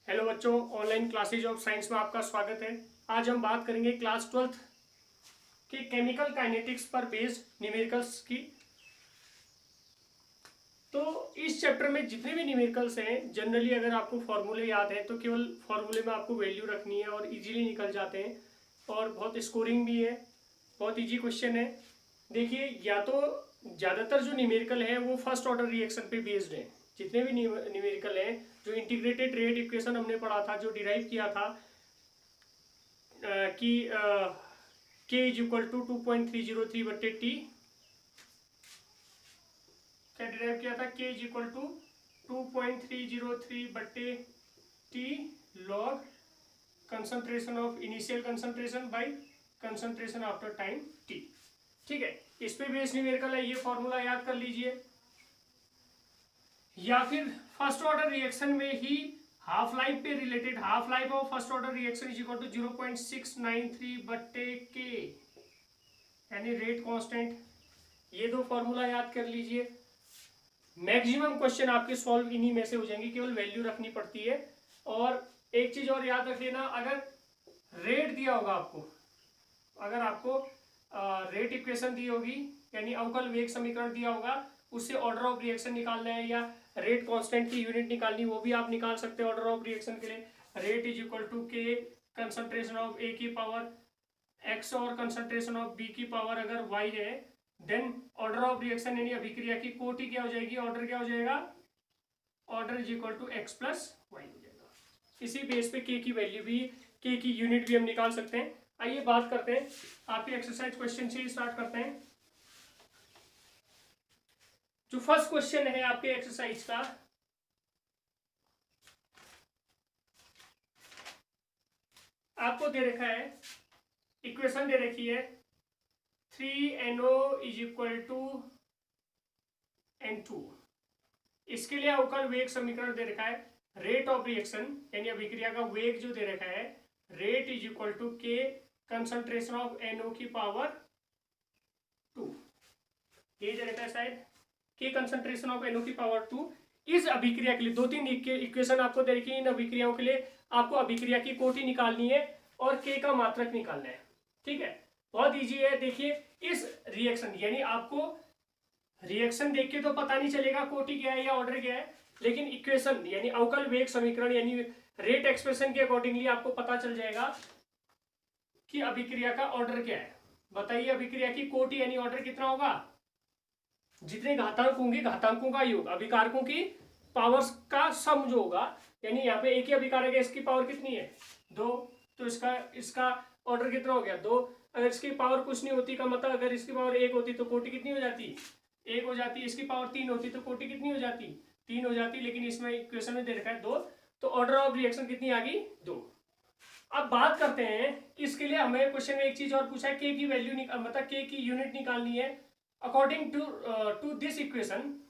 Hello बच्चों, online classes of science में आपका स्वागत है। आज हम बात करेंगे क्लास 12th के केमिकल काइनेटिक्स पर बेस्ड न्यूमेरिकल्स की। तो इस चैप्टर में जितने भी न्यूमेरिकल्स हैं, जनरली अगर आपको फॉर्मूले याद है तो केवल फॉर्मूले में आपको वैल्यू रखनी है और इजीली निकल जाते हैं और बहुत स्कोरिंग भी है, बहुत इजी क्वेश्चन है। देखिए, या तो ज़्यादातर जो न्यूमेरिकल है वो फर्स्ट ऑर्डर रिएक्शन पे बेस्ड है। जितने भी न्यूमेरिकल हैं, जो इंटीग्रेटेड रेट इक्वेशन हमने पढ़ा था, जो डिराइव किया था कि के इज इक्वल टू 2.303/T, क्या डिराइव किया था? K is equal to 2.303/T log concentration of initial concentration by concentration after time t। ठीक है, इस पे बेस न्यूमेरिकल है, ये फॉर्मूला याद कर लीजिए। या फिर फर्स्ट ऑर्डर रिएक्शन में ही हाफ लाइफ पे related, half life of first order reaction is equal to 0.693/K, यानी रेट कांस्टेंट। ये दो फॉर्मूला याद कर लीजिए। मैक्सिमम क्वेश्चन आपके सॉल्व इन्हीं में से हो जाएंगे, केवल वैल्यू रखनी पड़ती है। और एक चीज और याद रख लेना, अगर रेट दिया होगा आपको, अगर आपको रेट इक्वेशन दी होगी, यानी अवकल वेग समीकरण दिया होगा, उससे ऑर्डर ऑफ रिएक्शन निकालना है या रेट कांस्टेंट की यूनिट निकालनी, वो भी आप निकाल सकते हैं ऑर्डर ऑफ रिएक्शन के लिए। Rate is equal to K concentration of A की पावर एक्स और कंसंट्रेशन ऑफ बी की पावर अगर वाई है, देन ऑर्डर ऑफ रिएक्शन यानी अभिक्रिया की कोटि क्या हो जाएगी, ऑर्डर क्या हो जाएगा, order is equal to X plus Y हो जाएगा। इसी बेस पे के की वैल्यू भी, के की यूनिट भी हम निकाल सकते हैं। आइए बात करते हैं, आपके एक्सरसाइज क्वेश्चन से स्टार्ट करते हैं। जो फर्स्ट क्वेश्चन है आपके एक्सरसाइज का, आपको दे रखा है, इक्वेशन दे रखी है 3NO is equal to N2। इसके लिए अवकल वेग समीकरण दे रखा है, रेट ऑफ रिएक्शन यानी अभिक्रिया का वेग जो दे रखा है, rate is equal to K concentration of NO की पावर 2। ये दे रखा है शायद, के कंसंट्रेशन ऑफ NO की पावर 2। इस अभिक्रिया के लिए दो तीन इक्वेशन आपको दे रखी है। इन अभिक्रियाओं के लिए आपको अभिक्रिया की कोटि निकालनी है और के का मात्रक निकालना है। ठीक है, बहुत इजी है। देखिए, इस रिएक्शन यानी आपको रिएक्शन देख के तो पता नहीं चलेगा कोटि क्या है या ऑर्डर क्या है, लेकिन इक्वेशन यानी अवकल वेग समीकरण यानी रेट एक्सप्रेशन के अकॉर्डिंगली आपको पता चल जाएगा कि अभिक्रिया का ऑर्डर क्या है। बताइए, अभिक्रिया की कोटि यानी ऑर्डर कितना होगा? जितने घातांक होंगे, घातांकों का योग, अभिकारकों की पावर्स का सम जो होगा, यानी यहाँ पे एक ही अभिकारक है, इसकी पावर कितनी है? 2, तो इसका ऑर्डर कितना हो गया? 2। अगर इसकी पावर कुछ नहीं होती का मतलब, अगर इसकी पावर 1 होती तो कोटि कितनी हो जाती? 1 हो जाती। इसकी पावर 3 होती तो कोटि कितनी हो जाती? 3 हो जाती। लेकिन इसमें इक्वेशन में दे रखा है 2, तो ऑर्डर ऑफ रिएक्शन कितनी आ गई? 2। अब बात करते हैं, इसके लिए हमें क्वेश्चन में एक चीज और पूछा है, के की वैल्यू मतलब के की यूनिट निकालनी है। According to this equation,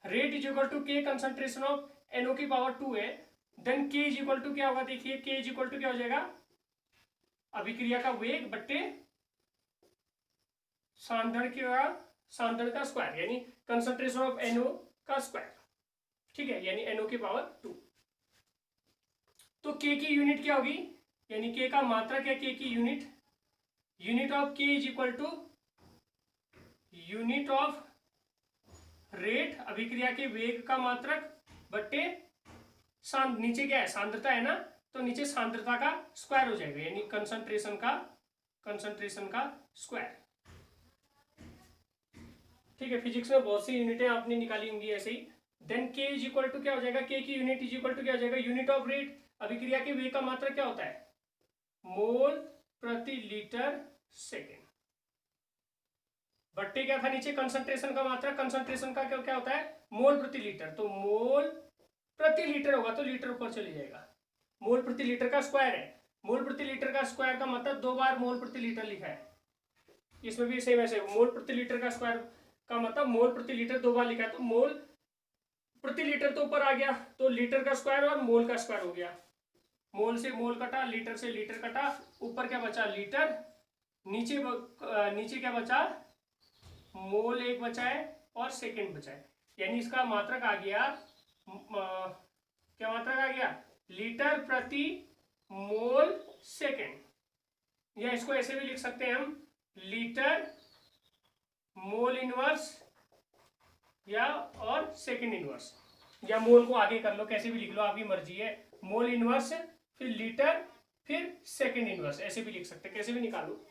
rate is equal to K concentration of NO की पावर 2 है, देन के इज इक्वल टू क्या होगा? देखिए, के इज इक्वल टू क्या हो जाएगा? अभिक्रिया का वेग बट्टे सांद्रण का स्क्वायर, यानी कंसंट्रेशन ऑफ NO का स्क्वायर। ठीक है, यानी NO की पावर 2। तो के की यूनिट क्या होगी, यानी के का मात्रक है, के की unit, unit of K is equal to unit of rate, अभिक्रिया के वेग का मात्रक, बट्टे नीचे क्या है? सांद्रता है ना, तो नीचे सांद्रता का स्क्वायर हो जाएगा, यानी कंसंट्रेशन का स्क्वायर। ठीक है, फिजिक्स में बहुत सी यूनिटें आपने निकाली होंगी ऐसे ही। देन के इज इक्वल टू क्या हो जाएगा? के की यूनिट इज इक्वल टू क्या हो जाएगा? यूनिट ऑफ रेट, अभिक्रिया के वेग का मात्रक क्या होता है? मोल प्रति लीटर सेकेंड, बट्टे क्या था नीचे? कंसंट्रेशन का मात्रक, कंसंट्रेशन का क्या होता है? मोल प्रति लीटर, तो मोल प्रति लीटर होगा तो लीटर ऊपर चले जाएगा। मोल प्रति लीटर का स्क्वायर है, मोल प्रति लीटर का स्क्वायर का मतलब 2 बार मोल प्रति लीटर लिखा है। इसमें भी सेम ऐसे, मोल प्रति लीटर का स्क्वायर का मतलब मोल प्रति लीटर 2 बार लिखा है, तो मोल प्रति लीटर तो ऊपर आ गया, तो लीटर का स्क्वायर और मोल का स्क्वायर हो गया। मोल से मोल कटा, लीटर से लीटर कटा, ऊपर क्या बचा? लीटर। नीचे क्या बचा? मोल 1 बचा है और सेकेंड बचा है, यानी इसका मात्रक आ गया, क्या मात्रक आ गया? लीटर प्रति मोल सेकेंड, या इसको ऐसे भी लिख सकते हैं हम, लीटर मोल इनवर्स या और सेकेंड इनवर्स, या मोल को आगे कर लो, कैसे भी लिख लो, आपकी मर्जी है। मोल इनवर्स फिर लीटर फिर सेकेंड इनवर्स, ऐसे भी लिख सकते हैं, कैसे भी निकालो,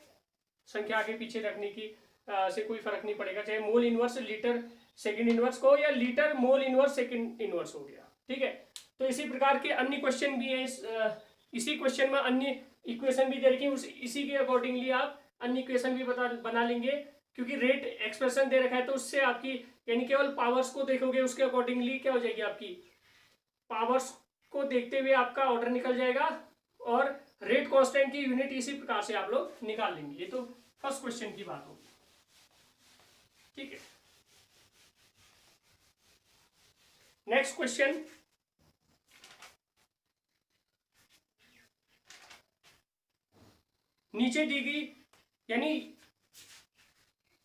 संख्या आगे पीछे रखने की से कोई फर्क नहीं पड़ेगा, चाहे mole inverse litre second inverse को या litre mole inverse second inverse हो गया, ठीक है। तो इसी प्रकार के अन्य क्वेश्चन भी हैं, इसी क्वेश्चन में अन्य इक्वेशन भी दे रखी है, इसी के अकॉर्डिंगली आप अन्य इक्वेशन भी बना लेंगे, क्योंकि रेट एक्सप्रेशन दे रखा है, तो उससे आपकी यानी केवल पावर्स को देखोगे, उसके अकॉर्डिंगली क्या हो जाएगी, आपकी पावर्स को देखते हुए आपका ऑर्डर निकल जाएगा, और रेट कांस्टेंट की यूनिट इसी प्रकार से आप लोग निकाल लेंगे। ये तो फर्स्ट क्वेश्चन की बात होगी, ठीक है। नेक्स्ट क्वेश्चन, नीचे दी गई, यानी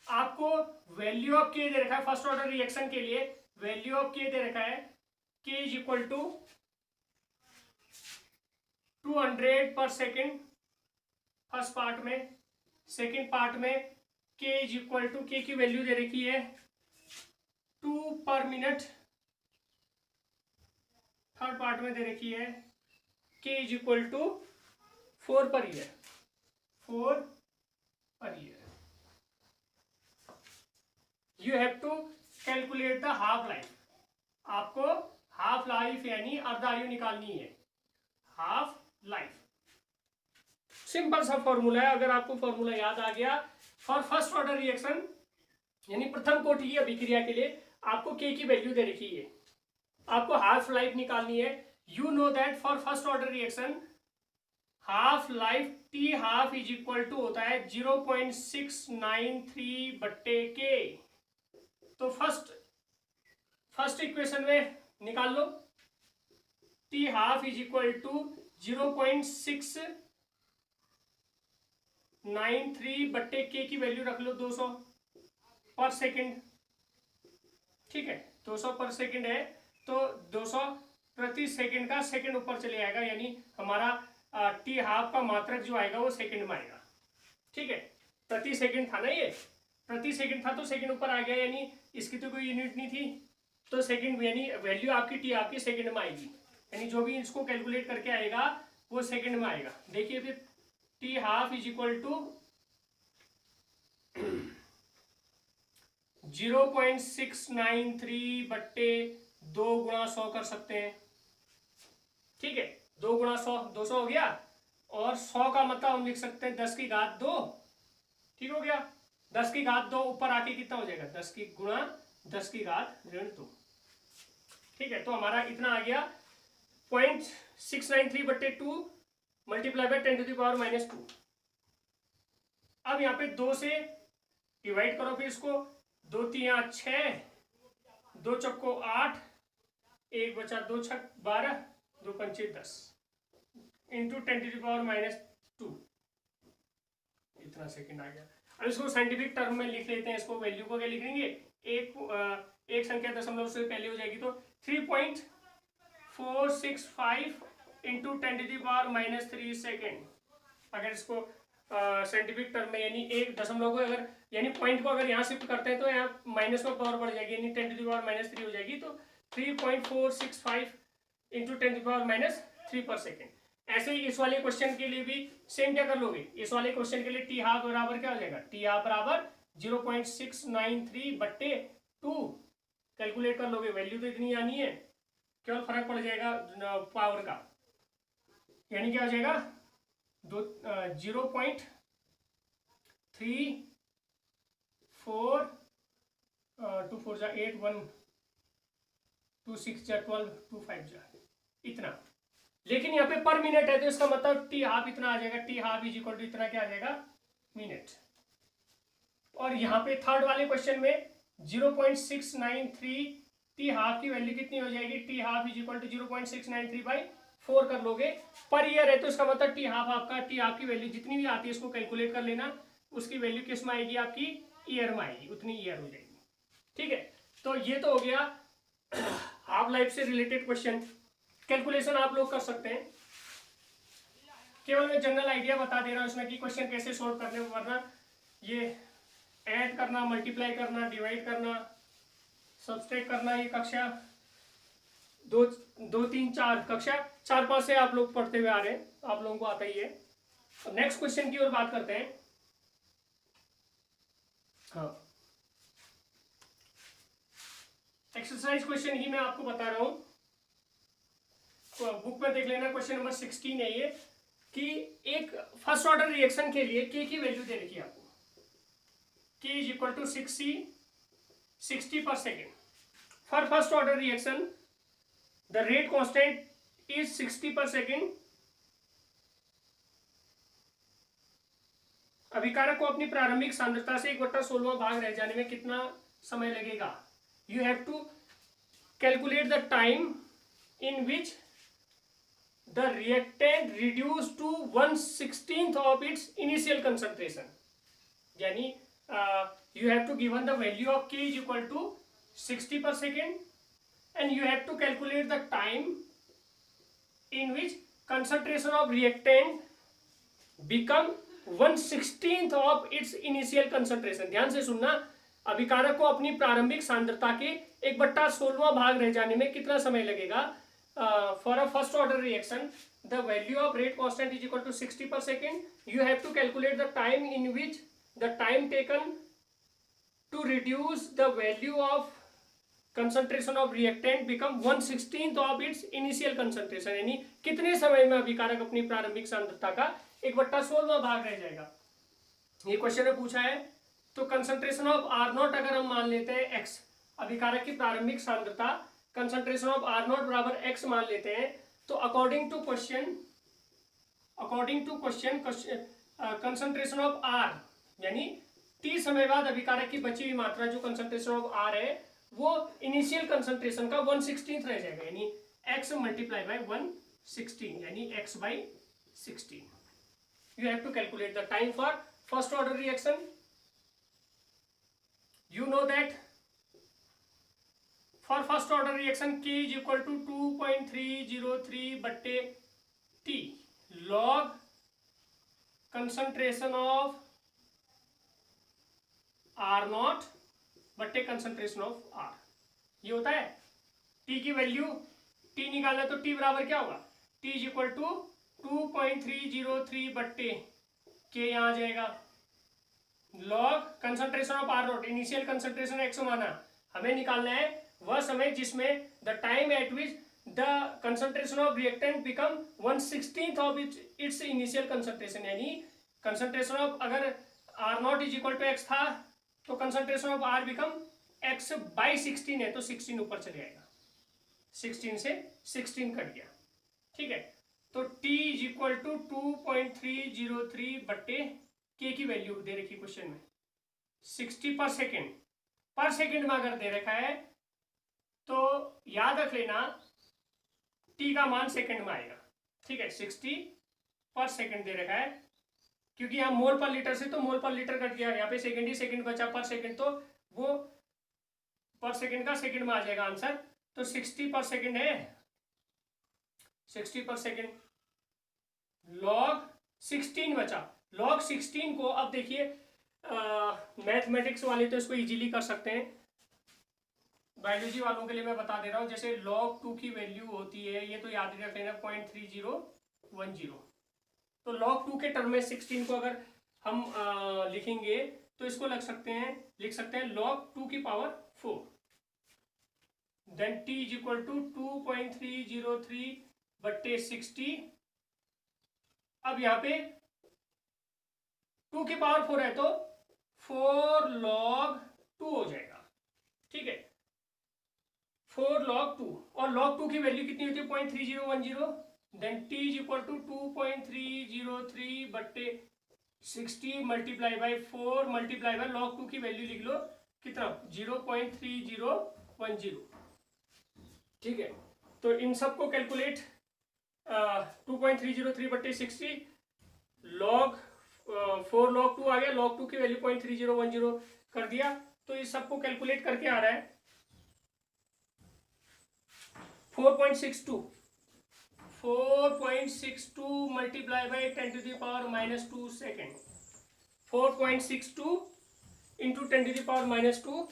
आपको वैल्यू ऑफ के दे रखा है फर्स्ट ऑर्डर रिएक्शन के लिए, वैल्यू ऑफ के दे रखा है के इज इक्वल टू 200 पर सेकेंड फर्स्ट पार्ट में, सेकेंड पार्ट में के इज इक्वल टू, के की वैल्यू दे रखी है 2 पर मिनट, थर्ड पार्ट में दे रखी है के is equal to 4 per year, 4 per year. You have to calculate the half life, आपको हाफ लाइफ यानी अर्ध आयु निकालनी है, हाफ लाइफ। सिंपल सा फॉर्मूला है, अगर आपको फॉर्मूला याद आ गया, फॉर फर्स्ट ऑर्डर रिएक्शन यानी प्रथम कोटि की अभिक्रिया के लिए आपको के की वैल्यू दे रखी है, आपको हाफ लाइफ निकालनी है। You know that for first order reaction half life T half is equal to होता है 0.693 बट्टे के। तो फर्स्ट इक्वेशन में निकाल लो, T half is equal to 0.693 बट्टे के की वैल्यू रख लो 200 पर सेकेंड, ठीक है, 200 पर सेकेंड है, तो 200 प्रति सेकेंड का सेकेंड ऊपर चले आएगा, यानी हमारा टी हाफ का मात्रक जो आएगा वो सेकेंड में आएगा, ठीक है। प्रति सेकेंड था ना, ये प्रति सेकेंड था तो सेकेंड ऊपर आ गया, यानी इसकी तो कोई यूनिट नहीं थी, तो सेकेंड यानी वैल्यू आपकी टी आपकी सेकेंड में आएगी, यानी जो भी इसको कैलकुलेट करके आएगा वो सेकेंड में आएगा। देखिए फिर T half is equal to 0.693 बट्टे 2 गुणा 100 कर सकते हैं, ठीक है, 2 गुणा 100 200 हो गया, और 100 का मतलब हम लिख सकते हैं 10 की घात 2, ठीक हो गया, 10 की घात 2 ऊपर आके कितना हो जाएगा, 10 की गुणा 10 की घात ऋण 2, ठीक है। तो हमारा इतना आ गया 0.693 बट्टे 2 मल्टीप्लाई बाय 10⁻⁻²। अब यहाँ पे 2 से डिवाइड करो, फिर इसको 2 3 6, 2 चौको 8, 1 बचा 2 छक 12, 2 पंचे 10 इंटू 10⁻⁻², इतना सेकेंड आ गया। अब इसको साइंटिफिक टर्म में लिख लेते हैं, इसको वैल्यू को क्या लिखेंगे, एक संख्या दशमलव से पहले हो जाएगी, तो 3.465 इंटू 10⁻³ सेकेंड। अगर इसको साइंटिफिक टर्म में यानी एक दशमलव को अगर यानी पॉइंट को अगर यहाँ शिफ्ट करते हैं तो यहाँ माइनस में पावर बढ़ जाएगी, यानी 10⁻³ हो जाएगी, तो 3.465 इंटू 10⁻³ पर सेकेंड। ऐसे ही इस वाले क्वेश्चन के लिए भी सेम क्या कर लोगे, इस वाले क्वेश्चन के लिए टी हाफ बराबर क्या हो जाएगा, टी हाफ बराबर 0.693 बट्टे 2 कैलकुलेट कर लोगे, वैल्यू तो इतनी आनी है, केवल फर्क पड़ जाएगा पावर का, यानी क्या हो जाएगा 0.34 2 4 जा 8 1 2 6 जा 12 2 5 जा इतना, लेकिन यहाँ पे पर मिनट है तो इसका मतलब टी हाफ इतना आ जाएगा, T half is equal to इतना क्या आ जाएगा मिनट। और यहाँ पे थर्ड वाले क्वेश्चन में 0.693 टी हाफ की वैल्यू कितनी हो जाएगी, T half is equal to 0.693/4 कर लोगे, पर ईयर है तो इसका मतलब टी हाफ आपका टी हाफ की वैल्यू जितनी भी आती है इसको कैलकुलेट कर लेना, उसकी वैल्यू किस में आएगी आपकी ईयर में आएगी, उतनी ईयर हो जाएगी, ठीक है। तो ये तो हो गया हाफ लाइफ से रिलेटेड क्वेश्चन। कैलकुलेशन आप लोग कर सकते हैं। केवल मैं जनरल आइडिया बता दे रहा हूँ इसमें कि क्वेश्चन कैसे सोल्व करने, वरना ये ऐड करना, मल्टीप्लाई करना, डिवाइड करना, सब्सट्रैक्ट करना, ये कक्षा 2 3 4 कक्षा 4 5 से आप लोग पढ़ते हुए आ रहे हैं, आप लोगों को आता ही है। नेक्स्ट क्वेश्चन की ओर बात करते हैं। हाँ, एक्सरसाइज क्वेश्चन ही मैं आपको बता रहा हूं, बुक में देख लेना। क्वेश्चन नंबर 16 है ये, कि एक फर्स्ट ऑर्डर रिएक्शन के लिए के की वैल्यू दे रखी है आपको, के इज इक्वल टू 60 पर second. For first order reaction the rate constant is 60 पर सेकेंड। अभिकारक को अपनी प्रारंभिक सांद्रता से 1/16वां भाग रह जाने में कितना समय लगेगा? You have to calculate the time in which the reactant reduced to 1/16 of its initial concentration. यानी you have to given the value of K is equal to 60 per second and you have to calculate the time in which concentration of reactant become 1/16 of its initial concentration. ध्यान से सुनना, अभिकारक को अपनी प्रारंभिक सांद्रता के 1/16वां भाग रह जाने में कितना समय लगेगा? For a first order reaction, the value of rate constant is equal to 60 per second. You have to calculate the time in which the time taken to reduce the value of concentration of reactant become 1/16 of its initial concentration. यानी कितने समय में अभिकारक अपनी प्रारंभिक सांद्रता का 1/16वां भाग रह जाएगा, ये क्वेश्चन में पूछा है। तो कंसंट्रेशन ऑफ R0 अगर हम मान लेते हैं x, अभिकारक की प्रारंभिक सांद्रता कंसंट्रेशन ऑफ R0 बराबर x मान लेते हैं, तो according to question concentration of R यानी t समय बाद अभिकारक की बची हुई मात्रा जो कंसंट्रेशन ऑफ R है वो इनिशियल कंसंट्रेशन का 1/16 रह जाएगा, यानी x मल्टीप्लाई बाय 1/16 यानी x by 16. You have to calculate the time for first order reaction. You know that for first order reaction K is equal to 2.303 बट्टे T log concentration of R0 बट्टे concentration of R, ये होता है। T की value T निकालना तो T बराबर क्या होगा? T इज इक्वल टू 2.303 बट्टे K यहाँ आ जाएगा, log concentration of R0, initial concentration x माना, हमें निकालना है वह समय जिसमें the time at which the concentration of reactant become 1/16 of its initial concentration, यानी कंसंट्रेशन ऑफ अगर R0 is equal to x था तो concentration of R become x by 16 है, तो 16 ऊपर चले जाएगा, 16 से 16 कट गया, ठीक है। तो T इज इक्वल टू 2.303 बट्टे K की वैल्यू दे रखी क्वेश्चन में 60 पर सेकेंड में अगर दे रखा है तो याद रख लेना T का मान सेकंड में आएगा, ठीक है। 60 पर सेकंड दे रखा है, क्योंकि यहाँ मोल पर लीटर से तो मोल पर लीटर कट गया, यहाँ पे सेकंड ही सेकंड बचा पर सेकंड, तो वो पर सेकंड का सेकंड में आ जाएगा आंसर। तो 60 पर सेकंड है, 60 पर सेकंड लॉग 16 बचा, लॉग 16 को अब देखिए मैथमेटिक्स वाले तो इसको इजीली कर सकते हैं, बायोलॉजी वालों के लिए मैं बता दे रहा हूँ। जैसे log 2 की वैल्यू होती है, ये तो याद रख लेना 0.3010, तो log 2 के टर्म में 16 को अगर हम लिखेंगे तो इसको लिख सकते हैं log 2 की power 4, then t is equal to 2.303 बट्टे 60। अब यहाँ पे 2 की पावर 4 है तो 4 log 2 हो जाएगा, ठीक है, 4 log 2, और log 2 की वैल्यू कितनी होती है 0.3010, then t is equal to 2.303 बट्टे 60 multiply by 4 multiply by log 2 की वैल्यू लिख लो कितना 0.3010, ठीक है। तो इन सबको कैलकुलेट 2.303 बट्टे 60 log 4 log 2 आ गया, log 2 की वैल्यू 0.3010 कर दिया, तो इस सबको कैलकुलेट करके आ रहा है 4.62 4.62 multiply by 10⁻⁻² second, 4.62 into 10⁻⁻²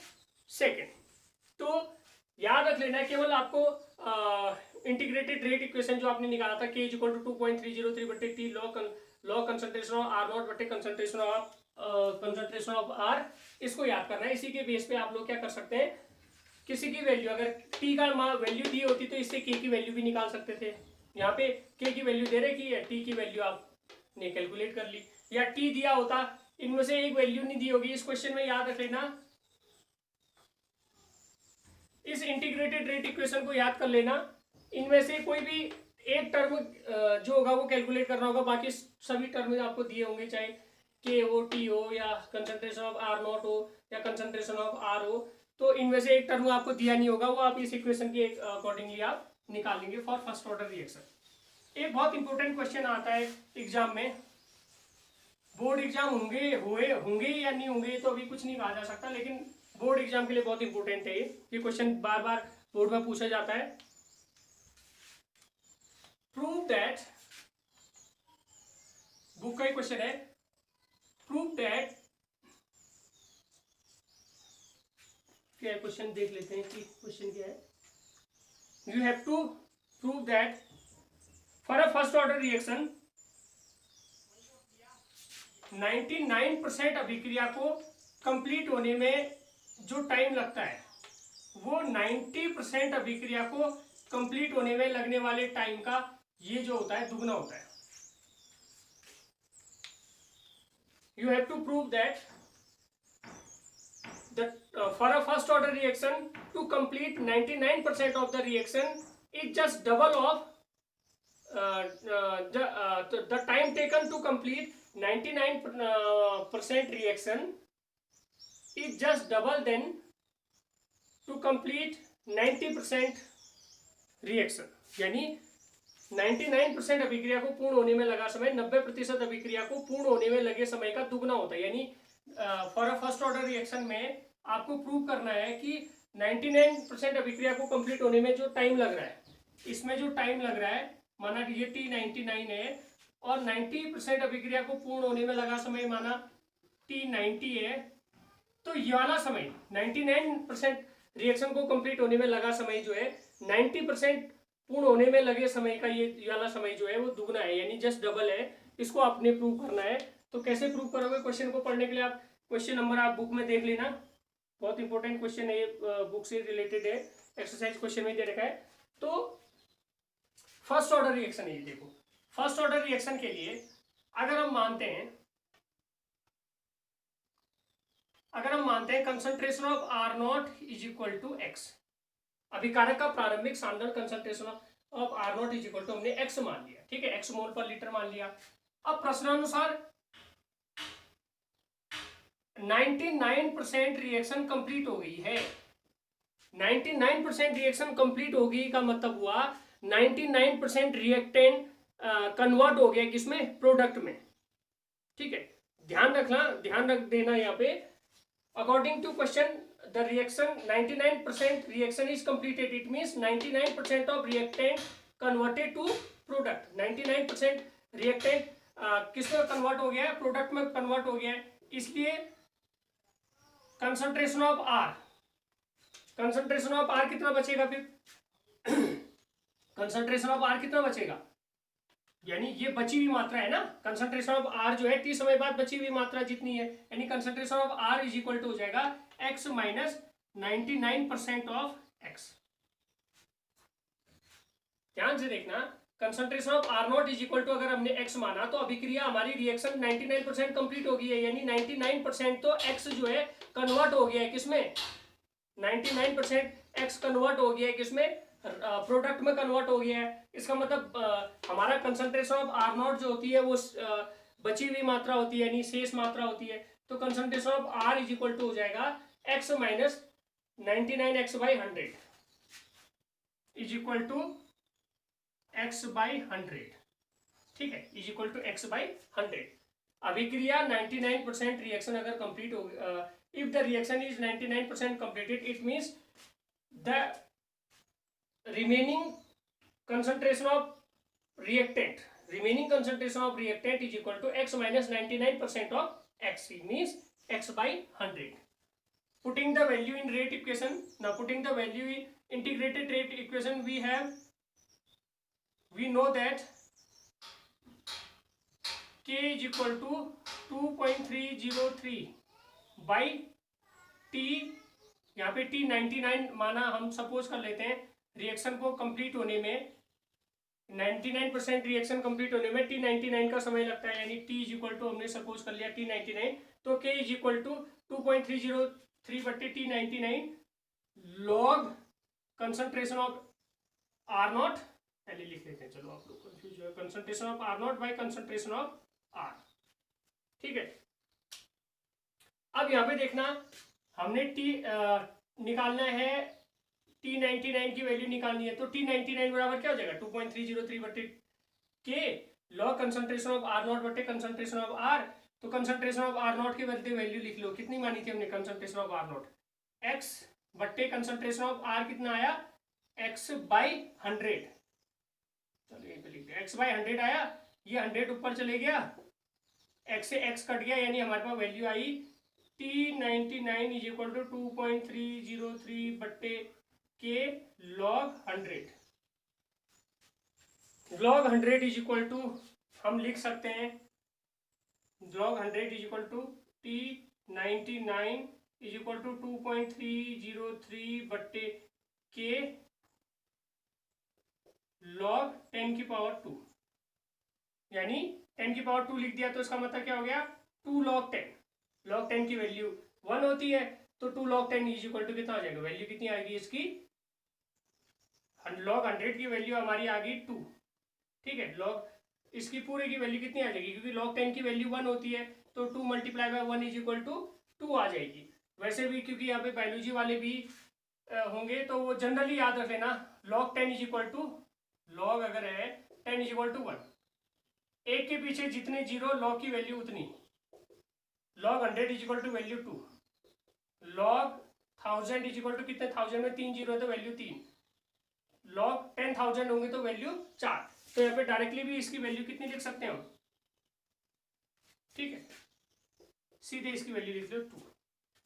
second. तो याद रख लेना, केवल आपको इंटीग्रेटेड रेट इक्वेशन जो आपने निकाला था k = 2.303/t log concentration of R0 बटे कंसंट्रेशन ऑफ R, इसको याद करना है। इसी के बेस पे आप लोग क्या कर सकते हैं, किसी की वैल्यू अगर t का वैल्यू दी होती तो इससे k की वैल्यू भी निकाल सकते थे। यहाँ पे k की वैल्यू दे रखी है, t की वैल्यू आपने कैलकुलेट कर ली, या t दिया होता, इनमें से एक वैल्यू नहीं दी होगी इस क्वेश्चन में, याद रख लेना। इस इंटीग्रेटेड रेट इक्वेशन को याद कर लेना, इनमें से कोई भी एक टर्म जो होगा वो कैलकुलेट करना होगा, बाकी सभी टर्म आपको दिए होंगे, चाहे के हो, टी हो, या कंसंट्रेशन ऑफ R0 हो, या कंसंट्रेशन ऑफ R हो। तो इनमें से एक टर्म आपको दिया नहीं होगा, वो आप इस इक्वेशन के अकॉर्डिंगली आप निकाल लेंगे फॉर फर्स्ट ऑर्डर रिएक्शन। एक बहुत इंपॉर्टेंट क्वेश्चन आता है एग्जाम में, बोर्ड एग्जाम होंगे या नहीं होंगे तो अभी कुछ नहीं कहा जा सकता, लेकिन बोर्ड एग्जाम के लिए बहुत इंपॉर्टेंट है ये क्वेश्चन, बार बार बोर्ड में पूछा जाता है। प्रूव दैट, बुक का ही क्वेश्चन है, प्रूव दैट, क्या क्वेश्चन देख लेते हैं कि क्वेश्चन क्या है। You have to prove that for a first order reaction 99% अभिक्रिया को कंप्लीट होने में जो टाइम लगता है वो 90% अभिक्रिया को कंप्लीट होने में लगने वाले टाइम का ये जो होता है दुगना होता है। You have to prove that for a first order reaction to complete 99% of the reaction is just double of the time taken to complete 99% reaction is just double than to complete 90% reaction। यानी 99% अभिक्रिया को पूर्ण होने में लगा समय 90% अभिक्रिया को पूर्ण होने में लगे समय का दुगना होता है। यानी for a first order reaction में आपको प्रूव करना है कि 99% अभिक्रिया को कंप्लीट होने में जो टाइम लग रहा है, इसमें जो टाइम लग रहा है, माना कि ये T99 है और 90% अभिक्रिया को पूर्ण होने में लगा समय माना T90 है, तो ये वाला समय 99% रिएक्शन को कंप्लीट होने में लगा समय जो है 90% पूर्ण होने में लगे समय का ये वाला समय जो है वो दुगना है, यानी जस्ट डबल है। इसको आपने प्रूव करना है। तो कैसे प्रूव करोगे, क्वेश्चन को पढ़ने के लिए आप क्वेश्चन नंबर आप बुक में देख लेना, बहुत इंपॉर्टेंट क्वेश्चन है, बुक से रिलेटेड है, एक्सरसाइज क्वेश्चन में दे रखा है। तो फर्स्ट ऑर्डर रिएक्शन है ये, देखो फर्स्ट ऑर्डर रिएक्शन के लिए अगर हम मानते हैं concentration of R0 is equal to x, अभिकारक का प्रारंभिक सांद्रण concentration of R0 is equal to हमने x मान लिया, ठीक है, x मोल पर लीटर मान लिया। अब प्रश्नानुसार 99% रिएक्शन कंप्लीट हो गई है, 99% रिएक्शन कंप्लीट हो गई का मतलब हुआ 99% रिएक्टेंट कन्वर्ट हो गया किसमें, प्रोडक्ट में, ठीक है। ध्यान रख देना यहाँ पे, according to question the reaction 99% reaction is completed, it means 99% of reactant converted to product. 99% reactant किसमें कन्वर्ट हो गया है, प्रोडक्ट में कन्वर्ट हो गया है, इसलिए कंसंट्रेशन ऑफ R कितना बचेगा, फिर कंसंट्रेशन ऑफ R कितना बचेगा, यानी ये बची हुई मात्रा है ना, कंसंट्रेशन ऑफ R जो है t समय बाद बची हुई मात्रा जितनी है, यानी concentration of R is equal to हो जाएगा x माइनस 99% ऑफ x। ध्यान से देखना, concentration of R0 is equal to अगर हमने x माना तो अभिक्रिया हमारी रिएक्शन 99% कंप्लीट हो गई है, यानी 99% तो x जो है कन्वर्ट हो गया है किसमें, 99% x कन्वर्ट हो गया है किसमें, प्रोडक्ट में कन्वर्ट हो गया है। इसका मतलब हमारा कंसंट्रेशन ऑफ R0 जो होती है वो बची हुई मात्रा होती है, यानी शेष मात्रा होती है। तो concentration of R is equal to हो जाएगा x minus 99x/100 is equal to x/100, ठीक है, इज इक्वल टू x/100। अभिक्रिया 99% रिएक्शन अगर कंप्लीट हो, if the reaction is 99% completed, it means the remaining concentration of reactant, remaining concentration of reactant is equal to x minus 99% of x, means x by 100. Putting the value in rate equation, now putting the value in integrated rate equation, we know that k is equal to 2.303 by t, यहाँ पे t 99 माना, हम suppose कर लेते हैं reaction को complete होने में 99% रिएक्शन कंप्लीट होने में t99 का समय लगता है, यानी t इज इक्वल टू हमने सपोज कर लिया t99, तो k इज इक्वल टू 2.303 बट्टे t99 log concentration of R not, पहले लिख लेते हैं, चलो आप लोग कंफ्यूज हो, concentration of R not by concentration of R, ठीक है। अब यहाँ पे देखना, हमने t निकालना है, t99 की वैल्यू निकालनी है, तो t99 बराबर क्या हो जाएगा 2.303 बट्टे के log concentration of R not बट्टे कंसंट्रेशन ऑफ आर, तो कंसंट्रेशन ऑफ आर नॉट की वैल्यू लिख लो, कितनी मानी थी हमने concentration of R not, x बट्टे कंसंट्रेशन ऑफ आर कितना आया x बाई 100, चलो यहीं पे लिख दिया x बाई 100 आया, ये 100 ऊपर चले गया, x से x कट गया, यानी हमारे पास वैल्यू आई t99 इज इक्वल टू 2.303 बट्टे के log 100, log 100 is equal to, हम लिख सकते हैं log 100 is equal to t99 is equal to 2.303 बट्टे के लॉग 10 की पावर 2, यानी 10 की पावर 2 लिख दिया, तो इसका मतलब क्या हो गया 2 log 10, log 10 की वैल्यू 1 होती है, तो 2 log 10 इज इक्वल टू कितना हो जाएगा, वैल्यू कितनी आएगी इसकी, log 100 की वैल्यू हमारी आ गई 2, ठीक है, log इसकी पूरे की वैल्यू कितनी आ जाएगी, क्योंकि log 10 की वैल्यू 1 होती है, तो 2 multiply by 1 is equal to 2 आ जाएगी। वैसे भी क्योंकि यहाँ पे बायोलॉजी वाले भी होंगे, तो वो जनरली याद रख लेना, log 10 is equal to, log अगर है 10 इज इक्वल टू 1, एक के पीछे जितने जीरो log की वैल्यू उतनी, log 100 is equal to value 2, log 1000 is equal to कितने, 1000 में 3 जीरो है तो वैल्यू 3, log 10,000 होंगे तो वैल्यू 4, तो यहाँ पे डायरेक्टली भी इसकी वैल्यू कितनी लिख सकते हैं हम, ठीक है, सीधे इसकी वैल्यू लिख लो 2,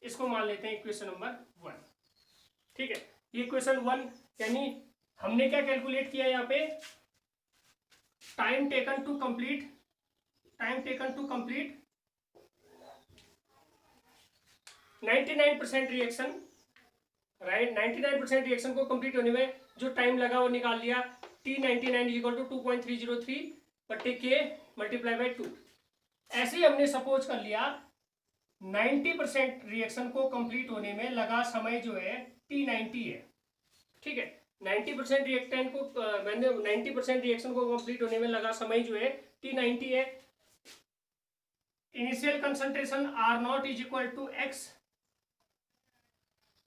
इसको मान लेते हैं इक्वेशन नंबर 1, ठीक है। ये इक्वेशन 1, यानी हमने क्या कैलकुलेट किया यहाँ पे, time taken to complete 99% reaction, right, 99% reaction को कंप्लीट होने में जो टाइम लगा वो निकाल लिया, t99 इज इक्वल टू 2.303 बट्टे के मल्टीप्लाई बाई 2, ऐसे ही हमने सपोज कर लिया 90% रिएक्शन को कंप्लीट होने में लगा समय जो है t90 है, ठीक है, 90% रिएक्टेंट को मैंने 90% रिएक्शन को कंप्लीट होने में लगा समय जो है t90 है। Initial concentration R not is equal to x,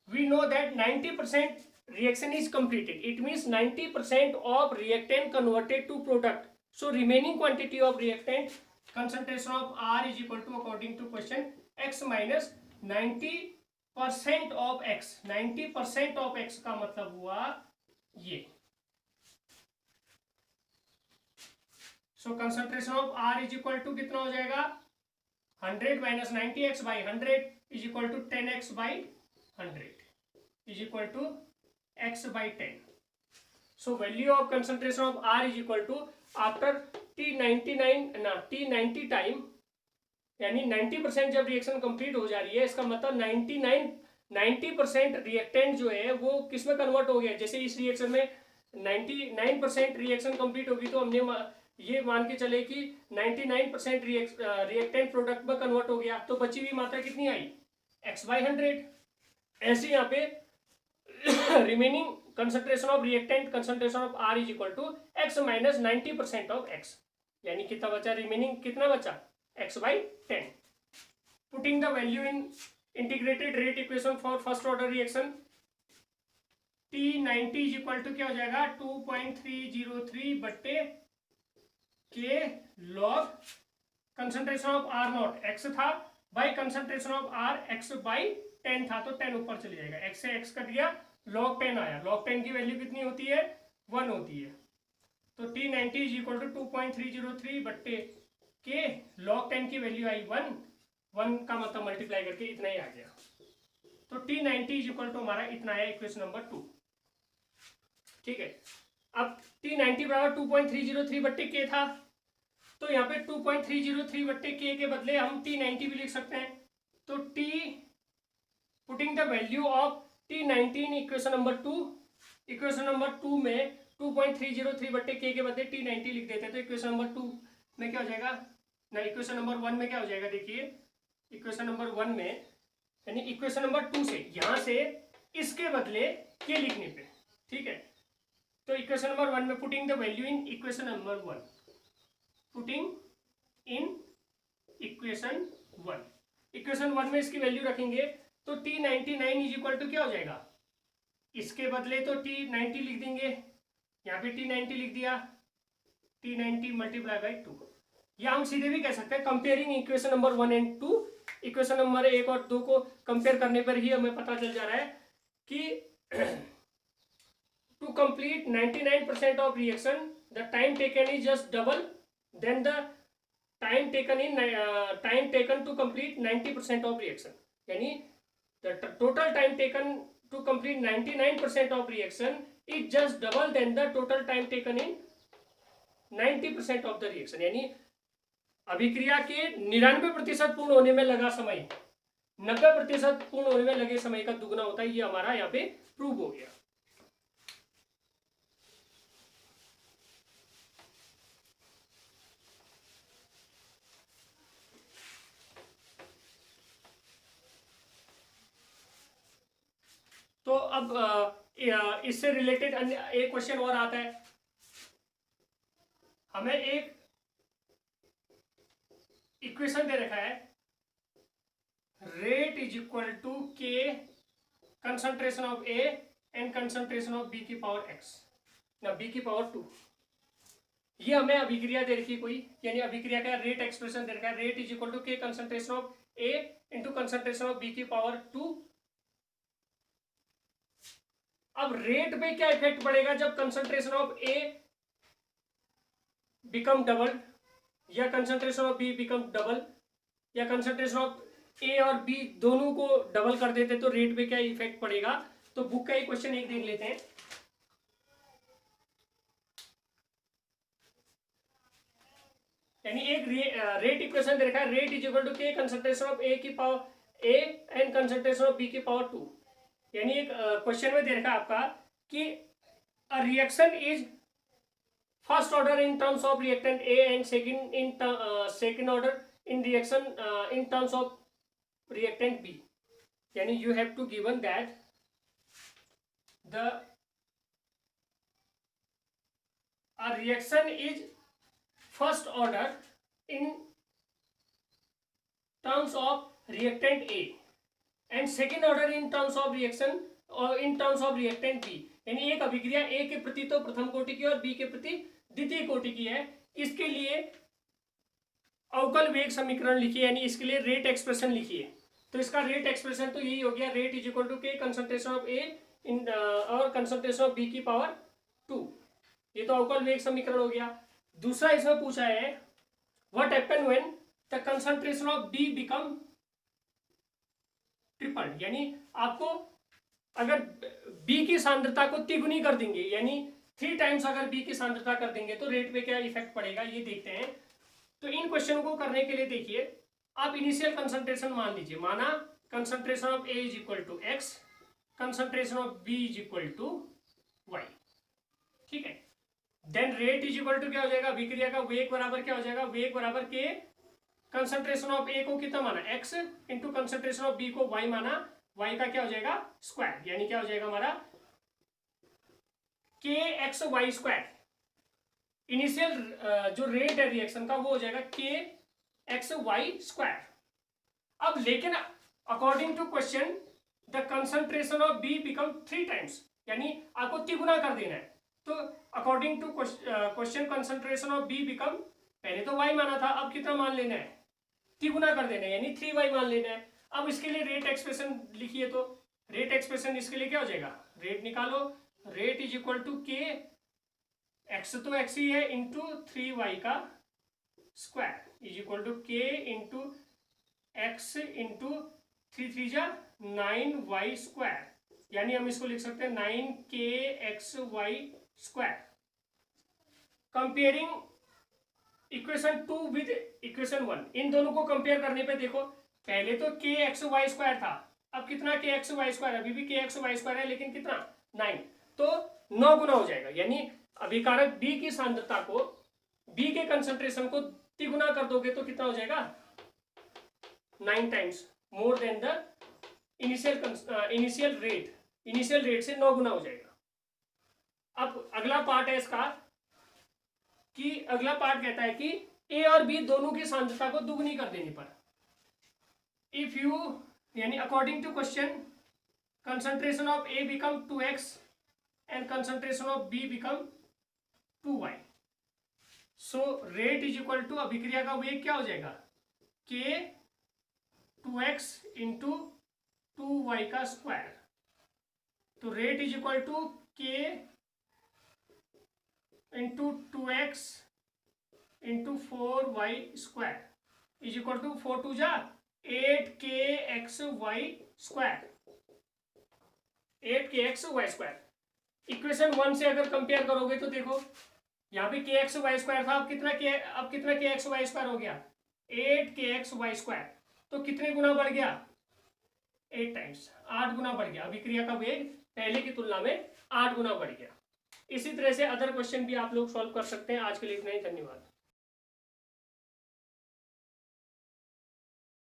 we know that 90% reaction is completed, it means 90% of reactant converted to product, so remaining quantity of reactant concentration of R is equal to, according to question, x minus 90% of x, 90% of x का मतलब हुआ ये, so concentration of R is equal to कितना हो जाएगा 100 minus 90x by 100 is equal to 10x by 100 is equal to x by 10. So value of concentration of R is equal to, after t90 time, यानी 90% जब reaction complete हो जा रही है, इसका मतलब 90% रिएक्टेंट जो है वो किस में कन्वर्ट हो गया, जैसे इस रिएक्शन में 99% रिएक्शन कंप्लीट होगी, तो हमने ये मान के चले कि 99% रिएक्टेंट प्रोडक्ट में कन्वर्ट हो गया, तो बची हुई मात्रा कितनी आई x by 100। ऐसे यहाँ पे remaining concentration of reactant concentration of R is equal to x minus 90% of x, यानी कितना बचा, रिमेनिंग कितना बचा x by 10। Putting the value in integrated rate equation for first order reaction, t90 is equal to क्या हो जाएगा 2.303 बट्टे के log concentration of R not x था by concentration of R x by 10 था, तो 10 ऊपर चले जाएगा, x से x कट गया, log 10 आया, log 10 की वैल्यू कितनी होती है 1 होती है, तो T90 इज इक्वल टू 2.303 बट्टे के log 10 की वैल्यू आई 1 का मतलब मल्टीप्लाई करके इतना ही आ गया। तो T90 इज इक्वल टू हमारा इतना आया इक्वेशन नंबर 2। ठीक है, अब T90 बराबर 2.303 बट्टे के था, तो यहाँ पे 2.303 बट्टे के बदले हम T90 भी लिख सकते हैं। तो T putting the value of T90 in equation number 2, equation number 2 में 2.303 बट्टे के बदले T90 लिख देते हैं। तो इक्वेशन नंबर 2 में क्या हो जाएगा ना, इक्वेशन नंबर 1 में क्या हो जाएगा, देखिए इक्वेशन नंबर 1 में यानी इक्वेशन नंबर 2 से यहां से इसके बदले के लिखने पे, ठीक है। तो इक्वेशन नंबर 1 में putting the value in equation number 1, putting in equation 1, equation 1 में इसकी वैल्यू रखेंगे तो T99 इज इक्वल टू क्या हो जाएगा, इसके बदले तो T90 लिख देंगे, यहाँ पे T90 लिख दिया, T90 मल्टीप्लाई बाई 2, या हम सीधे भी कह सकते हैं comparing equation number 1 and 2, equation number 1 और 2 को कंपेयर करने पर ही हमें पता चल जा रहा है कि to complete 99% of reaction the time taken is just double than the time taken to complete 90% of reaction, यानी the total time taken to complete 99% of reaction is just double than the total time taken in 90% of the reaction, यानी अभिक्रिया के 99% पूर्ण होने में लगा समय 90% पूर्ण होने में लगे समय का दुगना होता है। ये हमारा यहाँ पे प्रूव हो गया। तो अब इससे रिलेटेड अन्य एक क्वेश्चन और आता है, हमें एक इक्वेशन दे रखा है, rate is equal to K concentration of A and concentration of B की पावर एक्स ना बी की पावर 2। ये हमें अभिक्रिया दे रखी कोई, यानी अभिक्रिया का रेट एक्सप्रेशन दे रखा है, rate is equal to K concentration of A into concentration of B की पावर 2। अब रेट पे क्या इफेक्ट पड़ेगा जब concentration of A become double या concentration of B become double या कंसंट्रेशन ऑफ ए और बी दोनों को डबल कर देते तो रेट पे क्या इफेक्ट पड़ेगा। तो बुक का एक क्वेश्चन एक देख लेते हैं। यानी एक रेट इक्वेशन दे रखा है, rate is equal to K concentration of A की power A and concentration of B की पावर 2। यानी एक क्वेश्चन में दे रखा है आपका कि a reaction is first order in terms of reactant A and second order in reaction in terms of reactant B. यानी you have to given that the uh reaction is first order in terms of reactant A and second order in terms of reaction और in terms of reactant B. यानी एक अभिक्रिया ए के प्रति तो प्रथम कोटि की और बी के प्रति द्वितीय कोटि की है, इसके लिए अवकल वेग समीकरण लिखिए, यानी इसके लिए रेट एक्सप्रेशन लिखिए। तो इसका रेट एक्सप्रेशन तो यही हो गया, rate is equal to K concentration of ए इन और कंसंट्रेशन ऑफ बी की पावर 2। ये तो अवकल वेग समीकरण हो गया। दूसरा इसमें पूछा है what happen when the concentration of B become triple. यानी आपको अगर बी की सांद्रता को तिगुनी कर देंगे, यानी 3 टाइम्स अगर बी की सांद्रता कर देंगे तो रेट पे क्या इफेक्ट पड़ेगा, ये देखते हैं। तो इन क्वेश्चन को करने के लिए देखिए, आप इनिशियल कंसंट्रेशन मान लीजिए, माना concentration of A is equal to X, concentration of B is equal to Y, ठीक है। Then rate is equal to क्या हो जाएगा, अभिक्रिया का वेग बराबर क्या हो जाएगा, वेग बराबर के कंसंट्रेशन ऑफ ए को कितना माना X into concentration of B को वाई माना, वाई का क्या हो जाएगा स्क्वायर, यानी क्या हो जाएगा हमारा के एक्स वाई स्क्वायर। इनिशियल जो रेट है रिएक्शन का वो हो जाएगा के एक्स वाई स्क्वायर। अब लेकिन according to question the concentration of B become 3 times, यानी आपको तिगुना कर देना है। तो according to question concentration of B become, पहले तो वाई माना था, अब कितना मान लेना है, तिगुना कर देना है, यानी 3y मान लेना है। अब इसके लिए रेट एक्सप्रेशन लिखिए, तो रेट एक्सप्रेशन इसके लिए क्या हो जाएगा, रेट निकालो, रेट इज इक्वल टू के एक्स तो एक्स ही है इंटू 3y का स्क्वायर इज इक्वल टू के इंटू एक्स इंटू 3 3 जा 9y स्क्वायर, यानी हम इसको लिख सकते हैं 9kxy square. Comparing equation 2 with equation 1, इन दोनों को कंपेयर करने पे देखो, पहले तो kxy स्क्वायर था, अब कितना kxy स्क्वायर, अभी भी kxy स्क्वायर है लेकिन कितना 9, तो 9 गुना हो जाएगा, यानी अभिकारक B की सांद्रता को, B के कंसंट्रेशन को तिगुना कर दोगे तो कितना हो जाएगा 9 times more than the initial rate से 9 गुना हो जाएगा। अब अगला पार्ट है इसका कि अगला पार्ट कहता है कि ए और बी दोनों की सांद्रता को दुगनी कर देने पर, इफ यू यानी according to question concentration of A become 2x and concentration of B become 2y, so rate is equal to अभिक्रिया का वेग क्या हो जाएगा k 2x इंटू 2y का स्क्वायर, तो rate is equal to k into 2x into 4y square is equal to 4 2 जा 8kxy square, 8kxy square. Equation 1 से अगर कंपेयर करोगे तो देखो यहाँ पे kxy स्क्वायर था, अब कितना kxy स्क्वायर हो गया 8kxy स्क्वायर, तो कितने गुना बढ़ गया 8 टाइम्स, 8 गुना बढ़ गया, अभिक्रिया का वेग पहले की तुलना में 8 गुना बढ़ गया। इसी तरह से अदर क्वेश्चन भी आप लोग सॉल्व कर सकते हैं। आज के लिए इतना ही, धन्यवाद।